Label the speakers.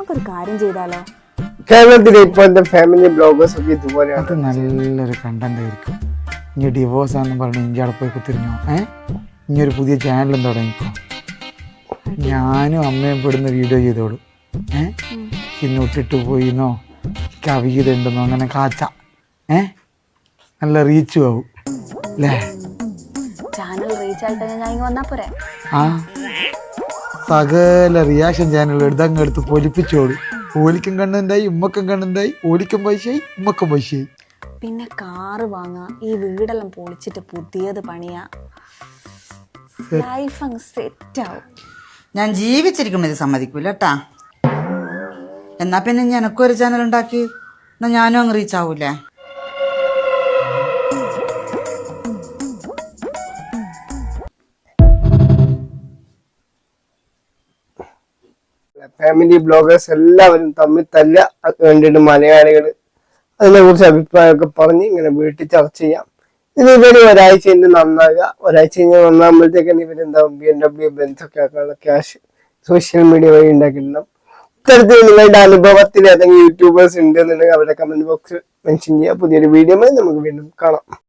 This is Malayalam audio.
Speaker 1: നമുക്കൊരു കാര്യം ചെയ്താലോ?
Speaker 2: കേരളത്തിലെ ഇപ്പോഴത്തെ ഫാമിലി ബ്ലോഗേഴ്സ് ഒക്കെ ഇതുപോലെയാണ്.
Speaker 3: അത് നല്ലൊരു കണ്ടന്റ് ആയിരിക്കും. ഇനി ഡിവോഴ്സ് ആണെന്ന് പറഞ്ഞ് ഇന്ത്യ അവിടെ പോയി കുത്തിരിഞ്ഞോ? ഇനി ഒരു പുതിയ ചാനലും തുടങ്ങിക്കോ. ഞാനും അമ്മയും പെടുന്ന വീഡിയോ ചെയ്തോളൂ. ഇന്ന് ഇട്ടിട്ട് പോയിന്നോ, കവിത ഉണ്ടെന്നോ, അങ്ങനെ കാച്ച നല്ല റീച്ചും ആവും അല്ലേ?
Speaker 1: ചാനൽ റീച്ച് ആയിട്ട് ഞാൻ ഇങ്ങ് വന്നാ പോരെ?
Speaker 3: സകല റിയാക്ഷൻ ചാനൽ എടുത്തങ്ങ് പൊലിപ്പിച്ചോളൂ. ഓലിക്കും കണ്ണുണ്ടായി, ഉമ്മക്കും കണ്ണുണ്ടായി, ഓലിക്കും പൈസയായി, ഉമ്മക്കും പൈസയായി.
Speaker 1: പിന്നെ കാറ് വാങ്ങാ, ഈ വീടെല്ലാം പൊളിച്ചിട്ട് പുതിയത് പണിയാ, ലൈഫ് അങ്ങ് സെറ്റ് ആവും.
Speaker 4: ഞാൻ ജീവിച്ചിരിക്കുമ്പോൾ ഇത് സമ്മതിക്കൂല കേട്ടാ. എന്നാ പിന്നെ എനക്കൊരു ചാനൽ ഉണ്ടാക്കി എന്നാ ഞാനും അങ്ങ് റീച്ച് ആവൂലേ?
Speaker 2: ഫാമിലി ബ്ലോഗേഴ്സ് എല്ലാവരും തമ്മിൽ തല്ല വേണ്ടിയിട്ട് മലയാളികൾ അതിനെ കുറിച്ച് അഭിപ്രായമൊക്കെ പറഞ്ഞ് ഇങ്ങനെ വീട്ടിൽ ചർച്ച ചെയ്യാം. ഇനി ഇവര് ഒരാഴ്ച കഴിഞ്ഞ് നന്നാകുക, ഒരാഴ്ച കഴിഞ്ഞ് നന്നാകുമ്പോഴത്തേക്കാണ് ഇവരെന്താവും BMW ബെൻസൊക്കെ ആക്കാനുള്ള ക്യാഷ് സോഷ്യൽ മീഡിയ വഴി ഉണ്ടാക്കിയിട്ടുണ്ടാവും. ഇത്തരത്തിൽ നിങ്ങളുടെ അനുഭവത്തിൽ ഏതെങ്കിലും യൂട്യൂബേഴ്സ് ഉണ്ട് എന്നുണ്ടെങ്കിൽ അവരുടെ കമന്റ് ബോക്സിൽ മെൻഷൻ ചെയ്യുക. പുതിയൊരു വീഡിയോ നമുക്ക് വീണ്ടും കാണാം.